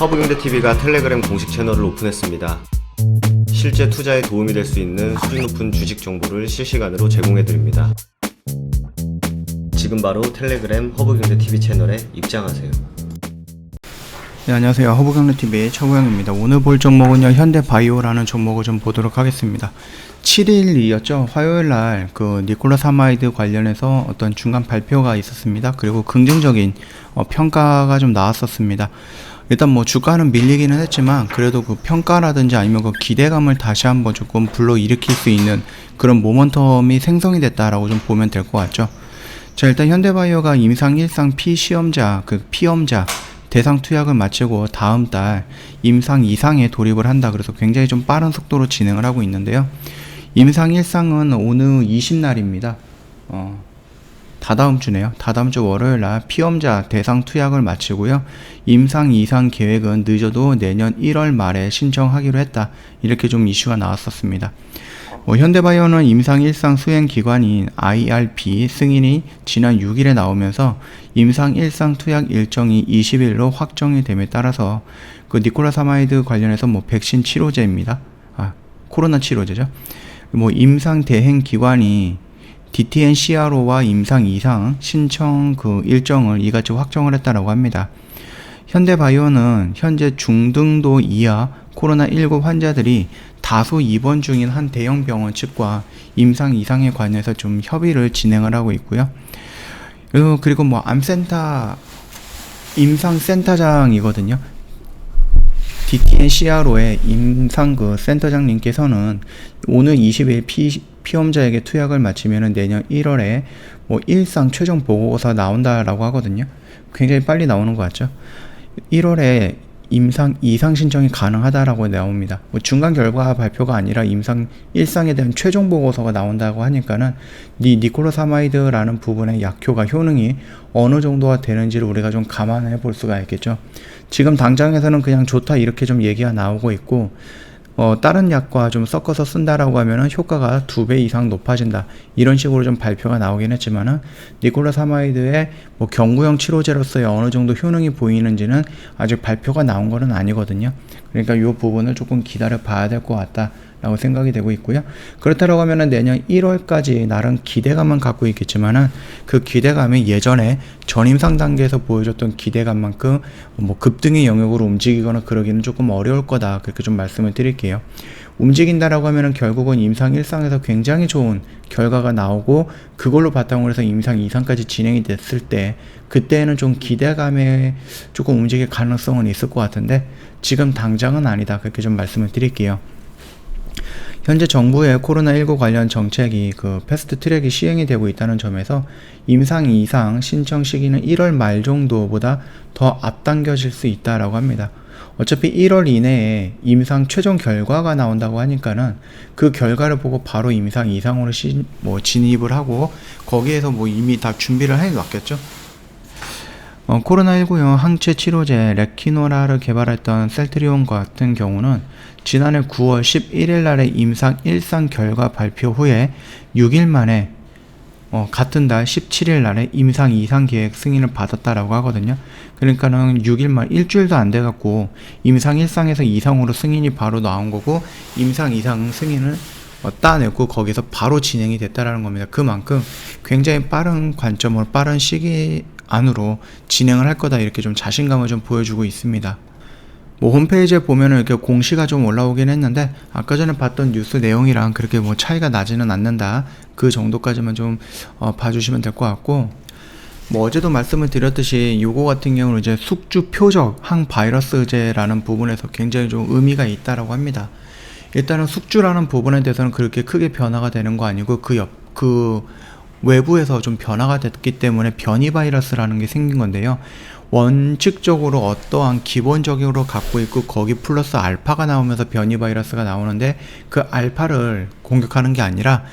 허브경제TV가 텔레그램 공식 채널을 오픈했습니다. 실제 투자에 도움이 될 수 있는 수준 높은 주식 정보를 실시간으로 제공해드립니다. 지금 바로 텔레그램 허브경제TV 채널에 입장하세요. 네, 안녕하세요. 허브경제TV의 최고영입니다. 오늘 볼 종목은요, 현대바이오라는 종목을 좀 보도록 하겠습니다. 7일이었죠. 화요일날 니콜라사마이드 관련해서 어떤 중간 발표가 있었습니다. 그리고 긍정적인 평가가 좀 나왔었습니다. 일단 뭐 주가는 밀리기는 했지만 그래도 그 평가라든지 아니면 그 기대감을 다시 한번 조금 불러일으킬 수 있는 그런 모멘텀이 생성이 됐다라고 좀 보면 될 것 같죠. 자, 일단 현대바이오가 임상 1상 피시험자, 피험자 대상 투약을 마치고 다음 달 임상 2상에 돌입을 한다. 그래서 굉장히 좀 빠른 속도로 진행을 하고 있는데요. 임상 1상은 오늘 20날입니다. 다다음 주네요. 다다음 주 월요일날 피험자 대상 투약을 마치고요. 임상 2상 계획은 늦어도 내년 1월 말에 신청하기로 했다. 이렇게 좀 이슈가 나왔었습니다. 현대바이오는 임상 1상 수행 기관인 IRB 승인이 지난 6일에 나오면서 임상 1상 투약 일정이 20일로 확정이 됨에 따라서 니콜라사마이드 관련해서 백신 치료제입니다. 코로나 치료제죠. 임상 대행 기관이 DTN-CRO와 임상 2상 신청 일정을 이같이 확정을 했다라고 합니다. 현대바이오는 현재 중등도 이하 코로나19 환자들이 다소 입원 중인 한 대형 병원 측과 임상 2상에 관해서 좀 협의를 진행을 하고 있고요. 그리고 암센터 임상센터장이거든요. DTN-CRO의 임상 센터장님께서는 오늘 20일 피험자에게 투약을 마치면 내년 1월에 1상 최종 보고서 나온다라고 하거든요. 굉장히 빨리 나오는 것 같죠. 1월에 임상 2상 신청이 가능하다라고 나옵니다. 중간 결과 발표가 아니라 임상 1상에 대한 최종 보고서가 나온다고 하니까는 니콜라사마이드라는 부분의 약효가 효능이 어느 정도가 되는지를 우리가 좀 감안해 볼 수가 있겠죠. 지금 당장에서는 그냥 좋다 이렇게 좀 얘기가 나오고 있고, 다른 약과 좀 섞어서 쓴다라고 하면은 효과가 2배 이상 높아진다. 이런 식으로 좀 발표가 나오긴 했지만은 니콜라사마이드의 경구형 치료제로서의 어느 정도 효능이 보이는지는 아직 발표가 나온 거는 아니거든요. 그러니까 이 부분을 조금 기다려 봐야 될 것 같다라고 생각이 되고 있고요. 그렇다고 하면은 내년 1월까지 나름 기대감은 갖고 있겠지만은 그 기대감이 예전에 전임상 단계에서 보여줬던 기대감만큼 급등의 영역으로 움직이거나 그러기는 조금 어려울 거다. 그렇게 좀 말씀을 드릴게요. 움직인다라고 하면은 결국은 임상 1상에서 굉장히 좋은 결과가 나오고 그걸로 바탕으로 해서 임상 2상까지 진행이 됐을 때 그때는 좀 기대감에 조금 움직일 가능성은 있을 것 같은데 지금 당장은 아니다. 그렇게 좀 말씀을 드릴게요. 현재 정부의 코로나19 관련 정책이 패스트 트랙이 시행이 되고 있다는 점에서 임상 2상 신청 시기는 1월 말 정도보다 더 앞당겨질 수 있다라고 합니다. 어차피 1월 이내에 임상 최종 결과가 나온다고 하니까는 그 결과를 보고 바로 임상 2상으로 진입을 하고 거기에서 이미 다 준비를 해 놨겠죠. 코로나19용 항체 치료제 레키노라를 개발했던 셀트리온 같은 경우는 지난해 9월 11일 날에 임상 1상 결과 발표 후에 6일 만에 같은 달 17일 날에 임상 2상 계획 승인을 받았다라고 하거든요. 그러니까는 6일 만 일주일도 안 돼갖고 임상 1상에서 2상으로 승인이 바로 나온 거고 임상 2상 승인을 따냈고 거기서 바로 진행이 됐다라는 겁니다. 그만큼 굉장히 빠른 관점으로 빠른 시기 안으로 진행을 할 거다 이렇게 좀 자신감을 좀 보여주고 있습니다. 홈페이지에 보면은 이렇게 공시가 좀 올라오긴 했는데 아까 전에 봤던 뉴스 내용이랑 그렇게 차이가 나지는 않는다. 그 정도까지만 좀 봐주시면 될 것 같고, 어제도 말씀을 드렸듯이 요거 같은 경우는 이제 숙주 표적 항바이러스제라는 부분에서 굉장히 좀 의미가 있다라고 합니다. 일단은 숙주라는 부분에 대해서는 그렇게 크게 변화가 되는 거 아니고 외부에서 좀 변화가 됐기 때문에 변이 바이러스라는 게 생긴 건데요. 원칙적으로 어떠한 기본적으로 갖고 있고 거기 플러스 알파가 나오면서 변이 바이러스가 나오는데 그 알파를 공격하는 게 아니라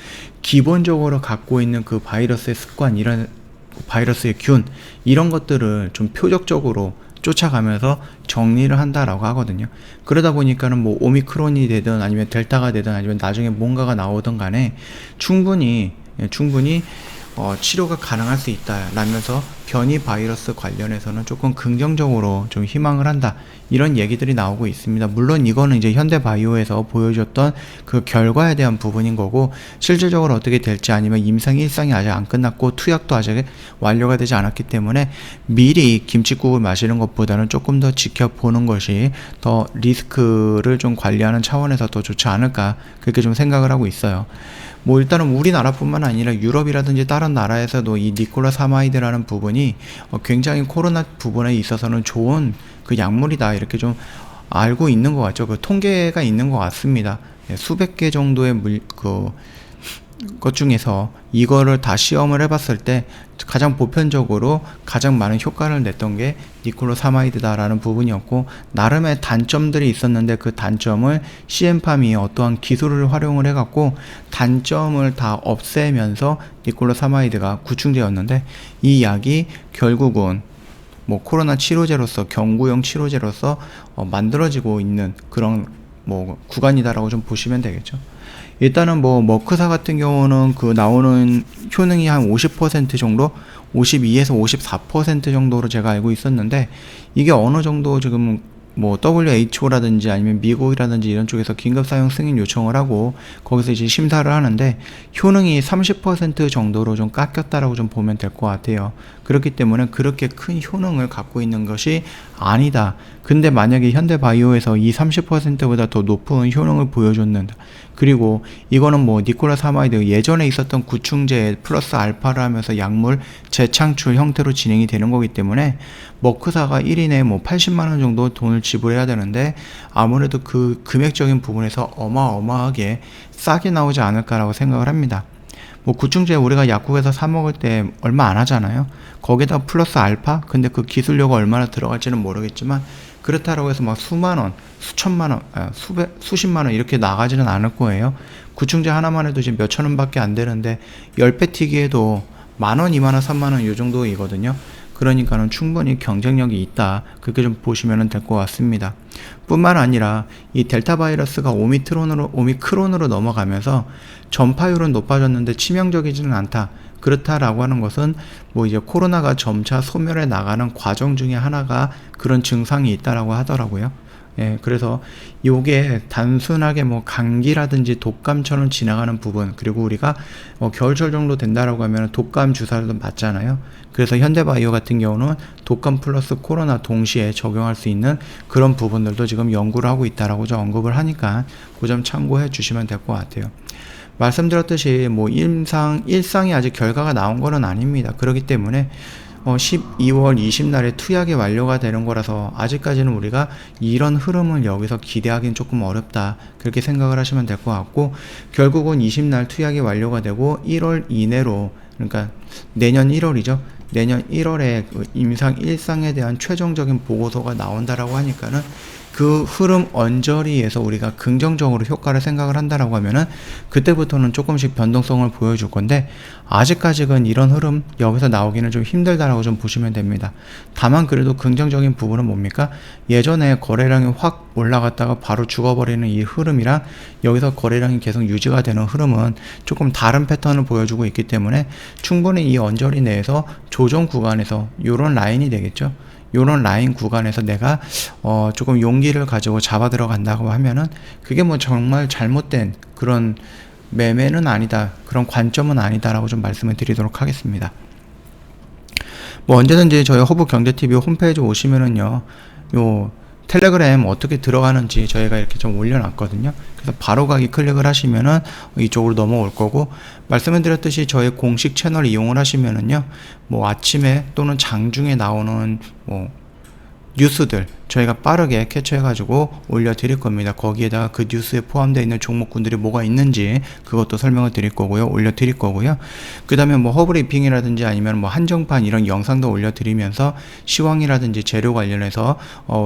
기본적으로 갖고 있는 그 바이러스의 습관, 이런 바이러스의 균, 이런 것들을 좀 표적적으로 쫓아가면서 정리를 한다라고 하거든요. 그러다 보니까는 오미크론이 되든 아니면 델타가 되든 아니면 나중에 뭔가가 나오든 간에 충분히 치료가 가능할 수 있다라면서 변이 바이러스 관련해서는 조금 긍정적으로 좀 희망을 한다, 이런 얘기들이 나오고 있습니다. 물론 이거는 이제 현대바이오에서 보여줬던 그 결과에 대한 부분인 거고, 실질적으로 어떻게 될지, 아니면 임상 1상이 아직 안 끝났고 투약도 아직 완료가 되지 않았기 때문에 미리 김칫국을 마시는 것보다는 조금 더 지켜보는 것이 더 리스크를 좀 관리하는 차원에서 더 좋지 않을까, 그렇게 좀 생각을 하고 있어요. 뭐 일단은 우리나라뿐만 아니라 유럽이라든지 다른 나라에서도 이 니콜라사마이드라는 부분이 굉장히 코로나 부분에 있어서는 좋은 그 약물이다, 이렇게 좀 알고 있는 것 같죠. 그 통계가 있는 것 같습니다. 수백 개 정도의 것 중에서 이거를 다 시험을 해봤을 때 가장 보편적으로 가장 많은 효과를 냈던 게 니콜로사마이드다라는 부분이었고, 나름의 단점들이 있었는데 그 단점을 CM팜이 어떠한 기술을 활용을 해갖고 단점을 다 없애면서 니콜로사마이드가 구충제였는데, 이 약이 결국은 뭐 코로나 치료제로서, 경구용 치료제로서 만들어지고 있는 그런 뭐 구간이다라고 좀 보시면 되겠죠. 일단은 뭐 머크사 같은 경우는 그 나오는 효능이 한 50% 정도, 52에서 54% 정도로 제가 알고 있었는데, 이게 어느 정도 지금 뭐 WHO라든지 아니면 미국이라든지 이런 쪽에서 긴급 사용 승인 요청을 하고 거기서 이제 심사를 하는데, 효능이 30% 정도로 좀 깎였다라고 좀 보면 될 것 같아요. 그렇기 때문에 그렇게 큰 효능을 갖고 있는 것이 아니다. 근데 만약에 현대바이오에서 이 30%보다 더 높은 효능을 보여줬는다, 그리고 이거는 뭐 니콜라사마이드 예전에 있었던 구충제 플러스 알파를 하면서 약물 재창출 형태로 진행이 되는 거기 때문에 머크사가 1인에 뭐 80만원 정도 돈을 지불해야 되는데, 아무래도 그 금액적인 부분에서 어마어마하게 싸게 나오지 않을까라고 생각을 합니다. 뭐 구충제 우리가 약국에서 사 먹을 때 얼마 안 하잖아요. 거기다 플러스 알파? 근데 그 기술료가 얼마나 들어갈지는 모르겠지만, 그렇다라고 해서 막 수만원, 수천만원, 수십만원 이렇게 나가지는 않을 거예요. 구충제 하나만 해도 지금 몇천원 밖에 안 되는데 10배 튀기에도 만원, 2만원, 3만원 요 정도이거든요. 그러니까는 충분히 경쟁력이 있다, 그렇게 좀 보시면 될 것 같습니다. 뿐만 아니라 이 델타 바이러스가 오미크론으로 넘어가면서 전파율은 높아졌는데 치명적이지는 않다. 그렇다라고 하는 것은 뭐 이제 코로나가 점차 소멸해 나가는 과정 중에 하나가 그런 증상이 있다라고 하더라고요. 예, 그래서 요게 단순하게 뭐 감기라든지 독감처럼 지나가는 부분, 그리고 우리가 겨울철 정도 된다라고 하면 독감 주사를 맞잖아요. 그래서 현대바이오 같은 경우는 독감 플러스 코로나 동시에 적용할 수 있는 그런 부분들도 지금 연구를 하고 있다라고 좀 언급을 하니까 그 점 참고해 주시면 될 것 같아요. 말씀드렸듯이 뭐 일상이 아직 결과가 나온 거는 아닙니다. 그렇기 때문에 12월 20날에 투약이 완료가 되는 거라서 아직까지는 우리가 이런 흐름을 여기서 기대하기는 조금 어렵다, 그렇게 생각을 하시면 될 것 같고, 결국은 20날 투약이 완료가 되고 1월 이내로, 그러니까 내년 1월이죠. 내년 1월에 그 임상 1상에 대한 최종적인 보고서가 나온다라고 하니까는 그 흐름 언저리에서 우리가 긍정적으로 효과를 생각을 한다라고 하면은 그때부터는 조금씩 변동성을 보여줄 건데, 아직까지는 이런 흐름 여기서 나오기는 좀 힘들다라고 좀 보시면 됩니다. 다만 그래도 긍정적인 부분은 뭡니까? 예전에 거래량이 확 올라갔다가 바로 죽어버리는 이 흐름이랑 여기서 거래량이 계속 유지가 되는 흐름은 조금 다른 패턴을 보여주고 있기 때문에 충분히 이 언저리 내에서 조정 구간에서 요런 라인이 되겠죠. 요런 라인 구간에서 내가 조금 용기를 가지고 잡아 들어간다고 하면은 그게 뭐 정말 잘못된 그런 매매는 아니다, 그런 관점은 아니다라고 좀 말씀을 드리도록 하겠습니다. 뭐 언제든지 저희 허브경제TV 홈페이지 오시면은요, 요 텔레그램 어떻게 들어가는지 저희가 이렇게 좀 올려놨거든요. 그래서 바로 가기 클릭을 하시면은 이쪽으로 넘어올 거고, 말씀을 드렸듯이 저희 공식 채널 이용을 하시면은요, 뭐 아침에 또는 장중에 나오는 뭐 뉴스들 저희가 빠르게 캐치해가지고 올려드릴 겁니다. 거기에다가 그 뉴스에 포함되어 있는 종목군들이 뭐가 있는지 그것도 설명을 드릴 거고요, 올려드릴 거고요. 그 다음에 뭐 허브리핑이라든지 아니면 뭐 한정판 이런 영상도 올려드리면서 시황이라든지 재료 관련해서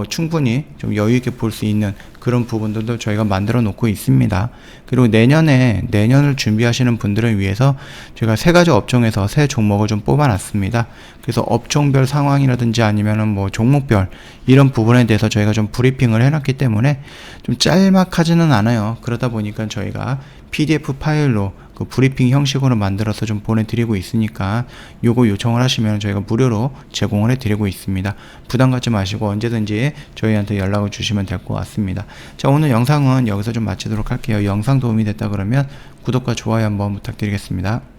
충분히 좀 여유있게 볼 수 있는 그런 부분들도 저희가 만들어 놓고 있습니다. 그리고 내년을 준비하시는 분들을 위해서 제가 3가지 업종에서 새 종목을 좀 뽑아놨습니다. 그래서 업종별 상황이라든지 아니면은 뭐 종목별 이런 부분에 대해서 저희가 좀 브리핑을 해놨기 때문에 좀 짤막하지는 않아요. 그러다 보니까 저희가 PDF 파일로 그 브리핑 형식으로 만들어서 좀 보내드리고 있으니까 요거 요청을 하시면 저희가 무료로 제공을 해드리고 있습니다. 부담 갖지 마시고 언제든지 저희한테 연락을 주시면 될 것 같습니다. 자, 오늘 영상은 여기서 좀 마치도록 할게요. 영상 도움이 됐다 그러면 구독과 좋아요 한번 부탁드리겠습니다.